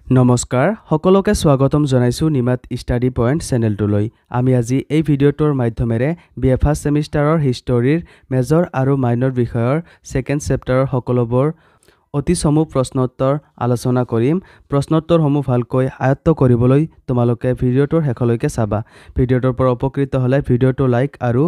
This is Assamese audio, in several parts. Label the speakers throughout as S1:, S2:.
S1: নমস্কাৰ সকলোকে স্বাগতম জনাইছো নিমাত ষ্টাডি পইণ্ট চেনেলটোলৈ আমি আজি এই ভিডিঅ'টোৰ মাধ্যমেৰে বিএ ফাৰ্ষ্ট সেমিষ্টাৰৰ হিষ্টৰীৰ মেজৰ আৰু মাইনৰ বিষয়ৰ সেকেন্ড চেপ্টাৰৰ সকলোবোৰ অতি চমু প্ৰশ্নোত্তৰ আলোচনা কৰিম প্ৰশ্নোত্তৰসমূহ ভালকৈ আয়ত্ত কৰিবলৈ তোমালোকে ভিডিঅ'টোৰ শেষলৈকে চাবা ভিডিঅ'টোৰ পৰা উপকৃত হ'লে ভিডিঅ'টো লাইক আৰু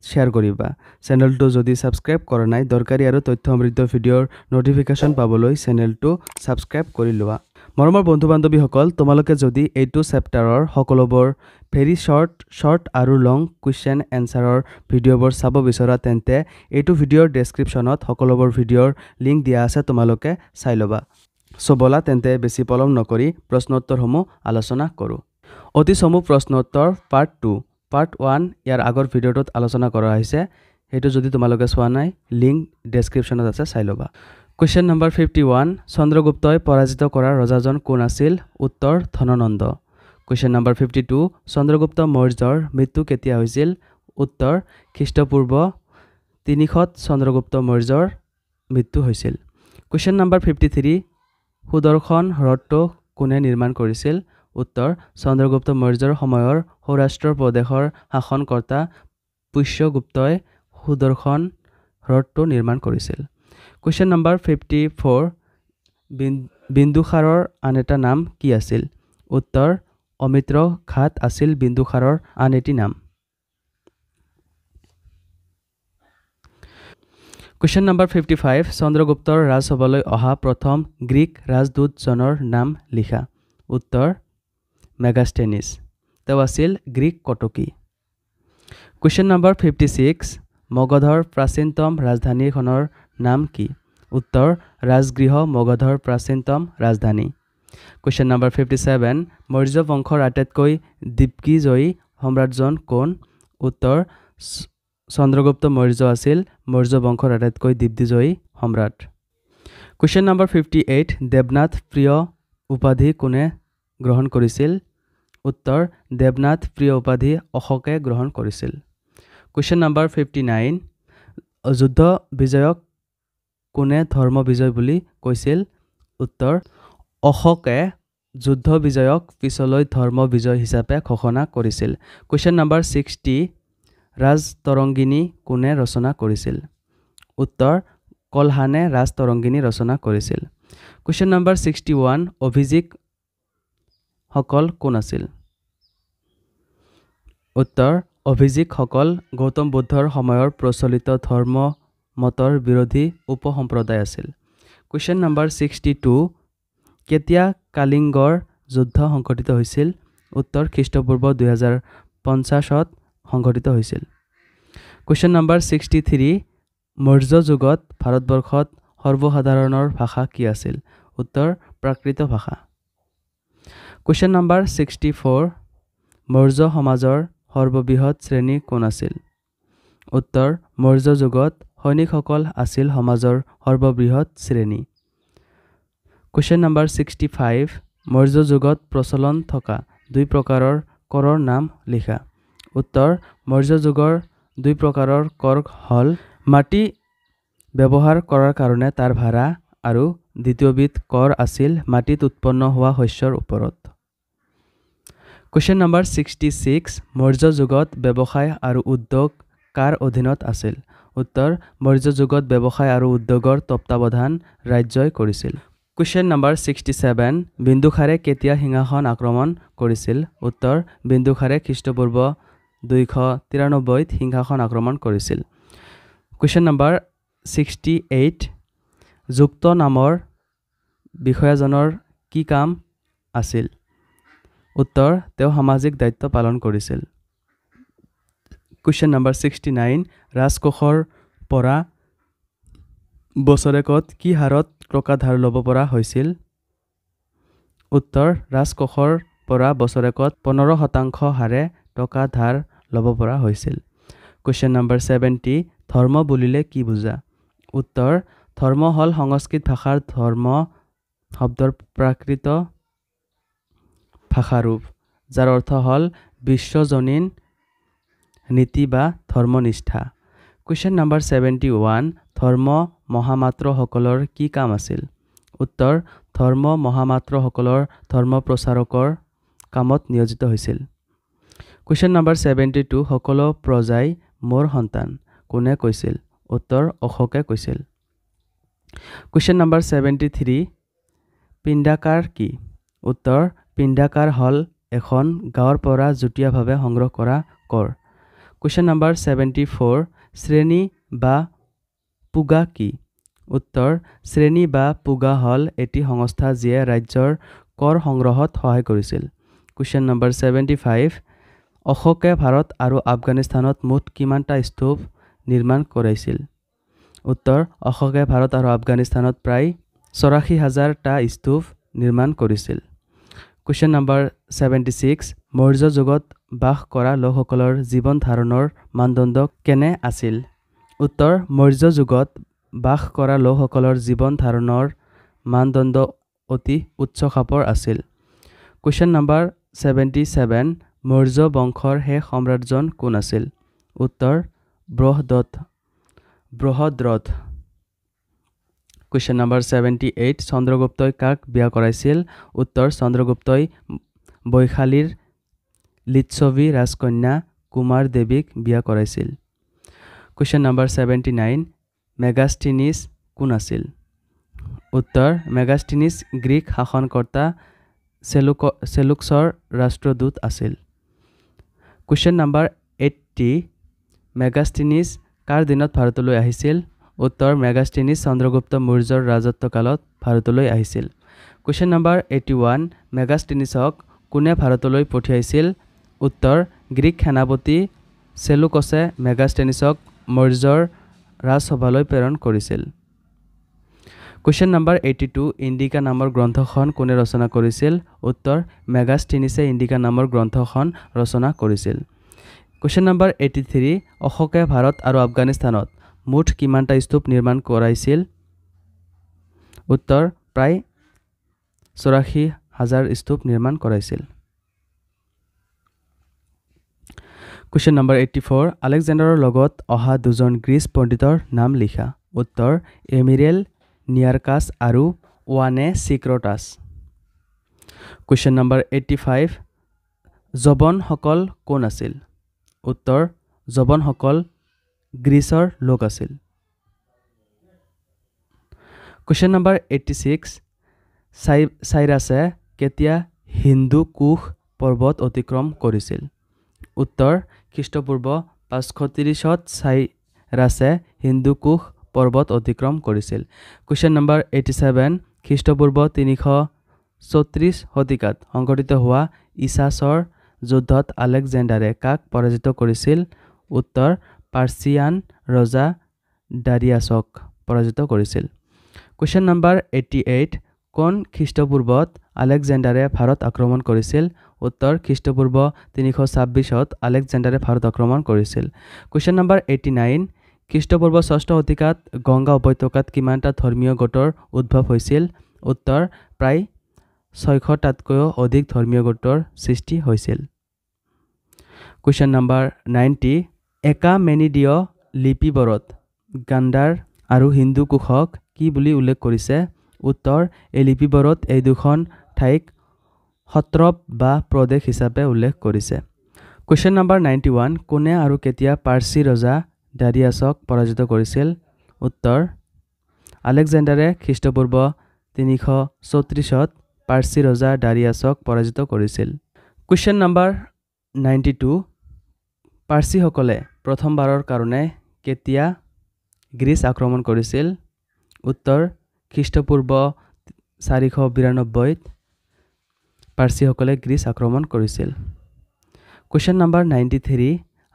S1: শ্বেয়াৰ কৰিবা চেনেলটো যদি সাবস্ক্ৰাইব কৰা নাই দৰকাৰী আৰু তথ্য সমৃদ্ধ ভিডিঅ'ৰ নটিফিকেশন পাবলৈ চেনেলটো সাবস্ক্ৰাইব কৰি লোৱা মৰমৰ বন্ধু বান্ধৱীসকল তোমালোকে যদি এইটো চেপ্টাৰৰ সকলোবোৰ ভেৰি শৰ্ট আৰু লং কুৱেশ্যন এনসাৰৰ ভিডিঅ'বোৰ চাব বিচৰা তেন্তে এইটো ভিডিঅ'ৰ ডেসক্ৰিপশ্যনত সকলোবোৰ ভিডিঅ'ৰ লিংক দিয়া আছে তোমালোকে চাই ল'বা সো বলা তেন্তে বেছি পলম নকৰি প্ৰশ্নোত্তৰসমূহ আলোচনা কৰোঁ অতি চমু প্ৰশ্নোত্তৰ পাৰ্ট 2 পাৰ্ট 1 ইয়াৰ আগৰ ভিডিঅ'টোত আলোচনা কৰা হৈছে হেতু যদি তোমালোকে চোৱা নাই লিংক ডেসক্ৰিপশ্যনত আছে চাই ল'বা Question number 51 চন্দ্ৰগুপ্তই পৰাজিত কৰা ৰজাজন কোন আছিল উত্তৰ ধননন্দ Question number 52 চন্দ্ৰগুপ্ত মৌৰ্যৰ মৃত্যু কেতিয়া হৈছিল উত্তৰ খ্ৰীষ্টপূৰ্ব 300 চন্দ্ৰগুপ্ত মৌৰ্যৰ মৃত্যু হৈছিল Question number 53 সুদৰ্শন হ্ৰদটো কোনে নিৰ্মাণ কৰিছিল উত্তৰ চন্দ্ৰগুপ্ত মৌৰ্যৰ সময়ৰ সৌৰাষ্ট্ৰ প্ৰদেশৰ শাসনকৰ্তা পুষ্যগুপ্তই সুদৰ্শন হ্ৰদটো নিৰ্মাণ কৰিছিল Question number 54 বিন্দুসাৰৰ আন এটা নাম কি আছিল উত্তৰ অমিত্ৰ ঘাট আছিল বিন্দুসাৰৰ আন এটি নাম Question number 55 চন্দ্ৰগুপ্তৰ ৰাজসভালৈ অহা প্ৰথম গ্ৰীক ৰাজদূতজনৰ নাম লিখা উত্তৰ মেগাষ্টেনিছ তেওঁ আছিল গ্ৰীক কটকী Question number 56 মগধৰ প্ৰাচীনতম ৰাজধানীখনৰ নাম কি উত্তৰ ৰাজগৃহ মগধৰ প্ৰাচীনতম ৰাজধানী Question number 57 মৌৰ্য বংশৰ আটাইতকৈ দিগ্বিজয়ী সম্ৰাটজন কোন উত্তৰ চন্দ্ৰগুপ্ত মৌৰ্য আছিল মৌৰ্য বংশৰ আটাইতকৈ দিগ্বিজয়ী সম্ৰাট Question number 58 দেৱনাথ প্ৰিয় উপাধি কোনে গ্ৰহণ কৰিছিল উত্তৰ দেৱনাথ প্ৰিয় উপাধি অশোকে গ্ৰহণ কৰিছিল Question number 59 যুদ্ধ বিজয়ক কোনে ধৰ্ম বিজয় বুলি কৈছিল উত্তৰ অশোকে যুদ্ধ বিজয়ক পিছলৈ ধৰ্ম বিজয় হিচাপে ঘোষণা কৰিছিল Question number 60 ৰাজতৰংগিনী কোনে ৰচনা কৰিছিল উত্তৰ কলহানে ৰাজতৰংগিনী ৰচনা কৰিছিল Question number 61 অভিজিক সকল কোন আছিল উত্তৰ অভিজিক সকল গৌতম বুদ্ধৰ সময়ৰ প্ৰচলিত ধৰ্ম মতৰ বিৰোধী উপসম্প্ৰদায় আছিল Question number 62 কেতিয়া কালিংগৰ যুদ্ধ সংঘটিত হৈছিল উত্তৰ খ্ৰীষ্টপূৰ্ব 2050ত সংঘটিত হৈছিল Question number 63 মৌৰ্য যুগত ভাৰতবৰ্ষত সৰ্বসাধাৰণৰ ভাষা কি আছিল উত্তৰ প্ৰাকৃত ভাষা Question number 64 মৌৰ্য সমাজৰ সৰ্ববৃহৎ শ্ৰেণী কোন আছিল উত্তৰ মৌৰ্য যুগত সৈনিকসকল আছিল সমাজৰ সৰ্ববৃহৎ শ্ৰেণী Question number 65 মৌৰ্য যুগত প্ৰচলন থকা দুই প্ৰকাৰৰ কৰৰ নাম লিখা উত্তৰ মৌৰ্য যুগৰ দুই প্ৰকাৰৰ কৰ হল মাটি ব্যৱহাৰ কৰাৰ কাৰণে তাৰ ভাড়া আৰু দ্বিতীয়বিধ কৰ আছিল মাটিত উৎপন্ন হোৱা শস্যৰ ওপৰত Question number 66 মৌৰ্য যুগত ব্যৱসায় আৰু উদ্যোগ কাৰ অধীনত আছিল উত্তৰ মৌৰ্য যুগত ব্যৱসায় আৰু উদ্যোগৰ তত্ত্বাৱধান ৰাজ্যই কৰিছিল Question number 67 বিন্দুসাৰে কেতিয়া সিংহাসন আক্ৰমণ কৰিছিল উত্তৰ বিন্দুসাৰে খ্ৰীষ্টপূৰ্ব 293ত সিংহাসন আক্ৰমণ কৰিছিল Question number 68 যুক্ত নামৰ বিষয়াজনৰ কি কাম আছিল উত্তৰ তেওঁ সামাজিক দায়িত্ব পালন কৰিছিল Question number 69 ৰাজকোষৰ পৰা বছৰেকত কি হাৰত টকা ধাৰ ল'ব পৰা হৈছিল উত্তৰ ৰাজকোষৰ পৰা বছৰেকত 15% হাৰে টকা ধাৰ ল'ব পৰা হৈছিল Question number 70 ধৰ্ম বুলিলে কি বুজা উত্তৰ ধৰ্ম হল সংস্কৃত ভাষাৰ ধৰ্ম শব্দৰ প্ৰাকৃত ভাষাৰূপ যাৰ অৰ্থ হল বিশ্বজনীন নীতি বা ধৰ্মনিষ্ঠা Question number 71 ধৰ্ম মহামাত্ৰ সকলৰ কি কাম আছিল উত্তৰ ধৰ্ম মহামাত্ৰসকলৰ ধৰ্ম প্ৰচাৰকৰ কামত নিয়োজিত হৈছিল? কুৱেশ্যন নম্বৰ 72 সকলো প্ৰজাই মোৰ সন্তান কোনে কৈছিল? উত্তৰ অশোকে কৈছিল। কুৱেশ্যন নম্বৰ 73 পিণ্ডাকাৰ কি? উত্তৰ পিণ্ডাকাৰ হ'ল এখন গাঁৱৰ পৰা যুটীয়াভাৱে সংগ্ৰহ কৰা কৰ। কুৱেশ্যন নম্বৰ 74 শ্ৰেণী বা পুগা কি? উত্তৰ শ্ৰেণী বা পুগা হ'ল এটি সংস্থা যিয়ে ৰাজ্যৰ কৰ সংগ্ৰহত সহায় কৰিছিল। কুৱেশ্যন নম্বৰ 75 অশোকে ভাৰত আৰু আফগানিস্তানত মুঠ কিমানটা স্তূপ নিৰ্মাণ কৰাইছিল? উত্তৰ অশোকে ভাৰত আৰু আফগানিস্তানত প্ৰায় 84,000টা স্তূপ নিৰ্মাণ কৰিছিল। কুৱেশ্যন নম্বৰ 76 মৌৰ্য যুগত বাস কৰা লোকসকলৰ জীৱন ধাৰণৰ মানদণ্ড কেনে আছিল? উত্তৰ মৌৰ্য যুগত বাস কৰা লোকসকলৰ জীৱন ধাৰণৰ মানদণ্ড অতি উচ্চ খাপৰ আছিল। কুৱেশ্যন নম্বৰ 77 মৌৰ্য বংশৰ শেষ সম্ৰাটজন কোন আছিল? উত্তৰ বৃহদ্ৰথ। কুৱেশ্যন নম্বৰ 78 চন্দ্ৰগুপ্তই কাক বিয়া কৰাইছিল? উত্তৰ চন্দ্ৰগুপ্তই বৈশালীৰ লিচ্ছবি ৰাজকন্যা কুমাৰ দেৱীক বিয়া কৰাইছিল। কুৱেশ্যন নম্বৰ 79 মেগাষ্টিনিছ কোন আছিল? উত্তৰ মেগাষ্টিনিছ গ্ৰীক শাসনকৰ্তা চেলুকছৰ ৰাষ্ট্ৰদূত আছিল। কুৱেশ্যন নম্বৰ 80 মেগাষ্টিনিছ কাৰ দিনত ভাৰতলৈ আহিছিল? উত্তৰ মেগাষ্টিনিছ চন্দ্ৰগুপ্ত মৌৰ্যৰ ৰাজত্বকালত ভাৰতলৈ আহিছিল। কুৱেশ্যন নম্বৰ 81 মেগাষ্টিনিছক কোনে ভাৰতলৈ পঠিয়াইছিল? উত্তৰ গ্ৰীক সেনাপতি চেলুকছে মেগাষ্টিনিছক মৌৰ্যৰ ৰাজসভালৈ প্ৰেৰণ কৰিছিল। কুৱেশ্যন নম্বৰ 82 ইণ্ডিকা নামৰ গ্ৰন্থখন কোনে ৰচনা কৰিছিল? উত্তৰ মেগাষ্টিনিছে ইণ্ডিকা নামৰ গ্ৰন্থখন ৰচনা কৰিছিল। কুৱেশ্যন নম্বৰ 83 অশোকে ভাৰত আৰু আফগানিস্তানত মুঠ কিমানটা স্তূপ নিৰ্মাণ কৰাইছিল? উত্তৰ প্ৰায় 84,000 স্তূপ নিৰ্মাণ কৰাইছিল। কুৱেশ্যন নম্বৰ 84 আলেকজেণ্ডাৰৰ লগত অহা দুজন গ্ৰীচ পণ্ডিতৰ নাম লিখা। উত্তৰ এমিৰেল নিয়াৰকাছ আৰু ওৱানে চিক্ৰটাছ। কুৱেশ্যন নম্বৰ 85 যৱনসকল কোন আছিল? উত্তৰ যৱনসকল গ্ৰীচৰ লোক আছিল। কুৱেশ্যন নম্বৰ 86 চাইৰাছে কেতিয়া হিন্দু কুশ পৰ্বত অতিক্ৰম কৰিছিল? উত্তৰ খ্ৰীষ্টপূৰ্ব 530ত চাইৰাছে হিন্দু কুশ পৰ্বত অতিক্ৰম কৰিছিল। কুৱেশ্যন নম্বৰ 87 খ্ৰীষ্টপূৰ্ব 334 শতিকাত সংঘটিত হোৱা ইছাছৰ যুদ্ধত আলেকজেণ্ডাৰে কাক পৰাজিত কৰিছিল? উত্তৰ পাৰ্চিয়ান ৰজা ডাৰিয়াছক পৰাজিত কৰিছিল। কুৱেশ্যন নম্বৰ 88 কোন খ্ৰীষ্টপূৰ্বত আলেকজেণ্ডাৰে ভাৰত আক্ৰমণ কৰিছিল? উত্তৰ খ্ৰীষ্টপূৰ্ব 326ত আলেকজেণ্ডাৰে ভাৰত আক্ৰমণ কৰিছিল। কুৱেশ্যন নম্বৰ 89 খ্ৰীষ্টপূৰ্ব 6ষ্ঠ শতিকাত গংগা উপত্যকাত কিমানটা ধৰ্মীয় গোটৰ উদ্ভৱ হৈছিল? উত্তৰ প্ৰায় 600টাতকৈও অধিক ধৰ্মীয় গোটৰ সৃষ্টি হৈছিল। কুৱেশ্যন নম্বৰ 90 একামেনিডীয় লিপিবোৰত গান্ধাৰ আৰু হিন্দু কুশক কি বুলি উল্লেখ কৰিছে? উত্তৰ এই লিপিবোৰত এই দুখন ঠাইক সত্ৰপ বা প্ৰদেশ হিচাপে উল্লেখ কৰিছে। কুৱেশ্যন নম্বৰ 91 কোনে আৰু কেতিয়া পাৰ্চী ৰজা ডাৰিয়াছক পৰাজিত কৰিছিল? উত্তৰ আলেকজেণ্ডাৰে খ্ৰীষ্টপূৰ্ব 334ত পাৰ্চী ৰজা ডাৰিয়াছক পৰাজিত কৰিছিল। কুৱেশ্যন নম্বৰ 92 পাৰ্চীসকলে প্ৰথমবাৰৰ কাৰণে কেতিয়া গ্ৰীচ আক্ৰমণ কৰিছিল? উত্তৰ খ্ৰীষ্টপূৰ্ব 492ত পাৰ্চীসকলে গ্ৰীচ আক্ৰমণ কৰিছিল। কুৱেশ্যন নম্বৰ 93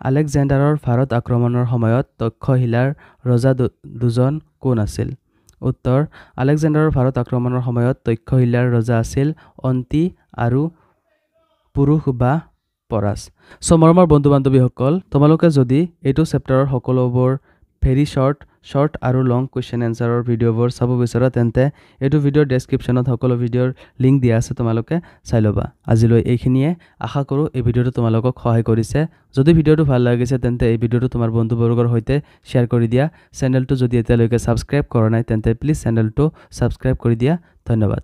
S1: আলেকজেণ্ডাৰৰ ভাৰত আক্ৰমণৰ সময়ত তক্ষশিলাৰ ৰজা দুজন কোন আছিল? উত্তৰ আলেকজেণ্ডাৰৰ ভাৰত আক্ৰমণৰ সময়ত তক্ষশিলাৰ ৰজা আছিল অন্তি আৰু পুৰুষ বা পৰাচ। মৰমৰ বন্ধু বান্ধৱীসকল, তোমালোকে যদি এইটো চেপ্টাৰৰ সকলোবোৰ ভেৰি শ্বৰ্ট আৰু লং কুৱেশ্যন এনচাৰৰ ভিডিঅ'বোৰ চাব বিচৰা তেন্তে এইটো ভিডিঅ'ৰ ডেছক্ৰিপশ্যনত সকলো ভিডিঅ'ৰ লিংক দিয়া আছে, তোমালোকে চাই ল'বা। আজিলৈ এইখিনিয়ে, আশা কৰোঁ এই ভিডিঅ'টো তোমালোকক সহায় কৰিছে। যদি ভিডিঅ'টো ভাল লাগিছে তেন্তে এই ভিডিঅ'টো তোমাৰ বন্ধুবৰ্গৰ সৈতে শ্বেয়াৰ কৰি দিয়া। চেনেলটো যদি এতিয়ালৈকে ছাবস্ক্ৰাইব কৰা নাই তেন্তে প্লিজ চেনেলটো ছাবস্ক্ৰাইব কৰি দিয়া। ধন্যবাদ।